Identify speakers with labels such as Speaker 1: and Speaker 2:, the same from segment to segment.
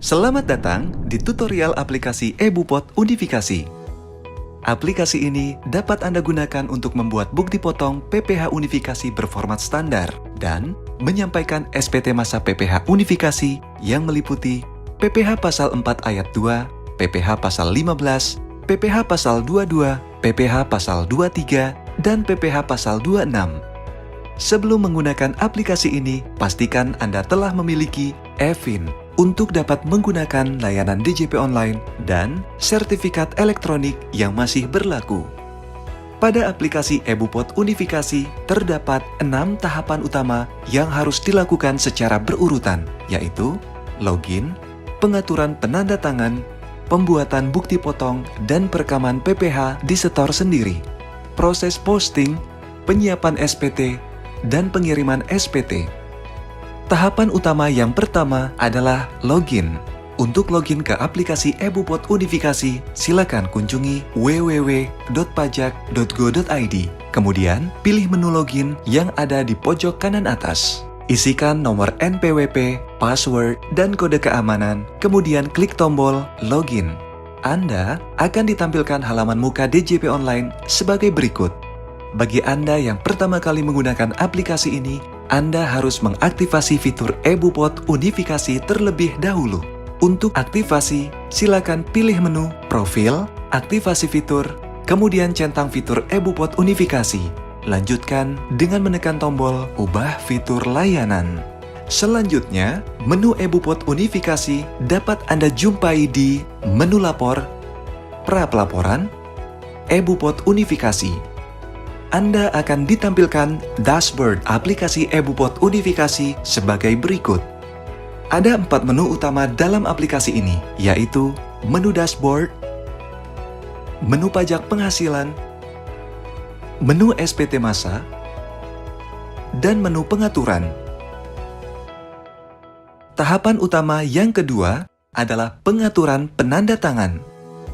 Speaker 1: Selamat datang di tutorial aplikasi eBupot Unifikasi. Aplikasi ini dapat Anda gunakan untuk membuat bukti potong PPH unifikasi berformat standar dan menyampaikan SPT masa PPH unifikasi yang meliputi PPH pasal 4 ayat 2, PPH pasal 15, PPH pasal 22, PPH pasal 23, dan PPH pasal 26. Sebelum menggunakan aplikasi ini, pastikan Anda telah memiliki eFIN untuk dapat menggunakan layanan DJP online dan sertifikat elektronik yang masih berlaku. Pada aplikasi eBupot Unifikasi, terdapat 6 tahapan utama yang harus dilakukan secara berurutan, yaitu login, pengaturan penanda tangan, pembuatan bukti potong, dan perekaman PPH di setor sendiri, proses posting, penyiapan SPT, dan pengiriman SPT. Tahapan utama yang pertama adalah login. Untuk login ke aplikasi eBupot Unifikasi, silakan kunjungi www.pajak.go.id. Kemudian, pilih menu login yang ada di pojok kanan atas. Isikan nomor NPWP, password, dan kode keamanan, kemudian klik tombol login. Anda akan ditampilkan halaman muka DJP online sebagai berikut. Bagi Anda yang pertama kali menggunakan aplikasi ini, Anda harus mengaktifasi fitur eBupot Unifikasi terlebih dahulu. Untuk aktivasi, silakan pilih menu Profil, Aktivasi Fitur, kemudian centang fitur eBupot Unifikasi. Lanjutkan dengan menekan tombol Ubah Fitur Layanan. Selanjutnya, menu eBupot Unifikasi dapat Anda jumpai di menu Lapor, Pra-pelaporan, eBupot Unifikasi. Anda akan ditampilkan dashboard aplikasi eBupot Unifikasi sebagai berikut. Ada 4 menu utama dalam aplikasi ini, yaitu menu dashboard, menu pajak penghasilan, menu SPT masa, dan menu pengaturan. Tahapan utama yang kedua adalah pengaturan penanda tangan.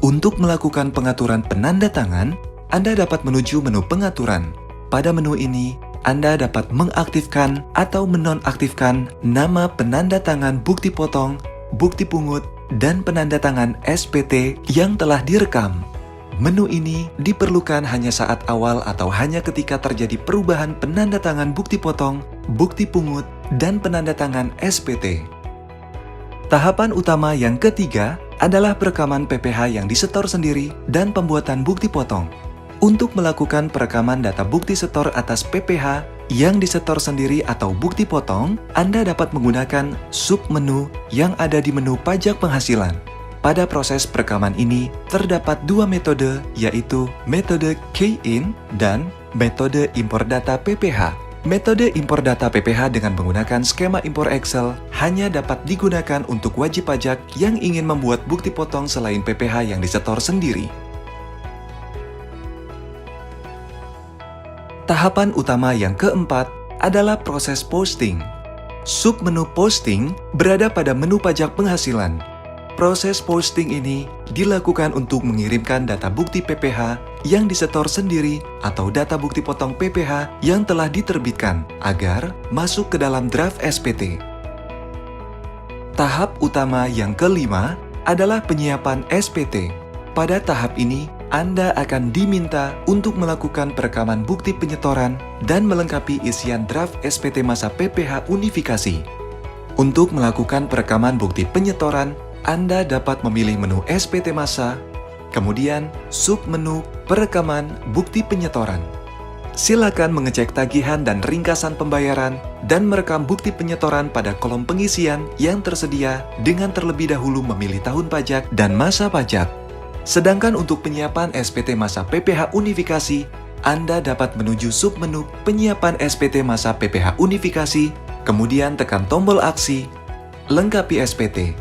Speaker 1: Untuk melakukan pengaturan penanda tangan, Anda dapat menuju menu pengaturan. Pada menu ini, Anda dapat mengaktifkan atau menonaktifkan nama penanda tangan bukti potong, bukti pungut, dan penanda tangan SPT yang telah direkam. Menu ini diperlukan hanya saat awal atau hanya ketika terjadi perubahan penanda tangan bukti potong, bukti pungut, dan penanda tangan SPT. Tahapan utama yang ketiga adalah perekaman PPH yang disetor sendiri dan pembuatan bukti potong. Untuk melakukan perekaman data bukti setor atas PPH yang disetor sendiri atau bukti potong, Anda dapat menggunakan submenu yang ada di menu pajak penghasilan. Pada proses perekaman ini, terdapat 2 metode, yaitu metode key-in dan metode impor data PPH. Metode impor data PPH dengan menggunakan skema impor Excel hanya dapat digunakan untuk wajib pajak yang ingin membuat bukti potong selain PPH yang disetor sendiri. Tahapan utama yang keempat adalah proses posting. Submenu posting berada pada menu pajak penghasilan. Proses posting ini dilakukan untuk mengirimkan data bukti PPH yang disetor sendiri atau data bukti potong PPH yang telah diterbitkan agar masuk ke dalam draft SPT. Tahap utama yang kelima adalah penyiapan SPT. Pada tahap ini, Anda akan diminta untuk melakukan perekaman bukti penyetoran dan melengkapi isian draft SPT masa PPH Unifikasi. Untuk melakukan perekaman bukti penyetoran, Anda dapat memilih menu SPT masa, kemudian submenu perekaman bukti penyetoran. Silakan mengecek tagihan dan ringkasan pembayaran dan merekam bukti penyetoran pada kolom pengisian yang tersedia dengan terlebih dahulu memilih tahun pajak dan masa pajak. Sedangkan untuk penyiapan SPT masa PPH Unifikasi, Anda dapat menuju submenu penyiapan SPT masa PPH Unifikasi, kemudian tekan tombol aksi, lengkapi SPT.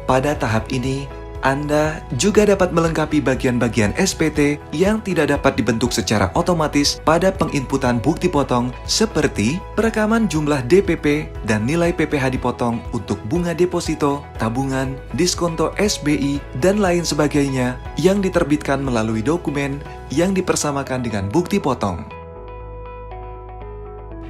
Speaker 1: Pada tahap ini, Anda juga dapat melengkapi bagian-bagian SPT yang tidak dapat dibentuk secara otomatis pada penginputan bukti potong seperti perekaman jumlah DPP dan nilai PPH dipotong untuk bunga deposito, tabungan, diskonto SBI, dan lain sebagainya yang diterbitkan melalui dokumen yang dipersamakan dengan bukti potong.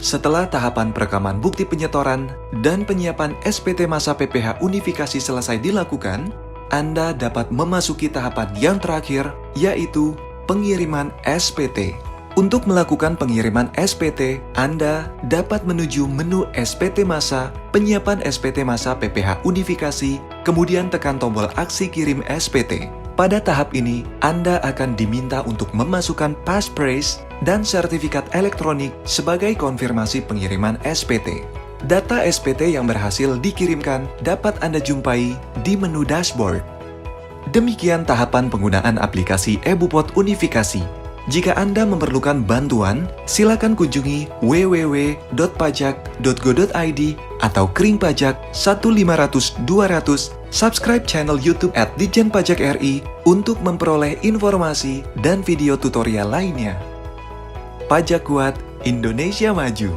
Speaker 1: Setelah tahapan perekaman bukti penyetoran dan penyiapan SPT masa PPh unifikasi selesai dilakukan, Anda dapat memasuki tahapan yang terakhir, yaitu pengiriman SPT. Untuk melakukan pengiriman SPT, Anda dapat menuju menu SPT masa, penyiapan SPT masa PPh unifikasi, kemudian tekan tombol aksi kirim SPT. Pada tahap ini, Anda akan diminta untuk memasukkan passphrase dan sertifikat elektronik sebagai konfirmasi pengiriman SPT. Data SPT yang berhasil dikirimkan dapat Anda jumpai di menu dashboard. Demikian tahapan penggunaan aplikasi eBupot Unifikasi. Jika Anda memerlukan bantuan, silakan kunjungi www.pajak.go.id atau Kring Pajak 1500200, subscribe channel YouTube @Ditjen Pajak RI untuk memperoleh informasi dan video tutorial lainnya. Pajak Kuat, Indonesia Maju.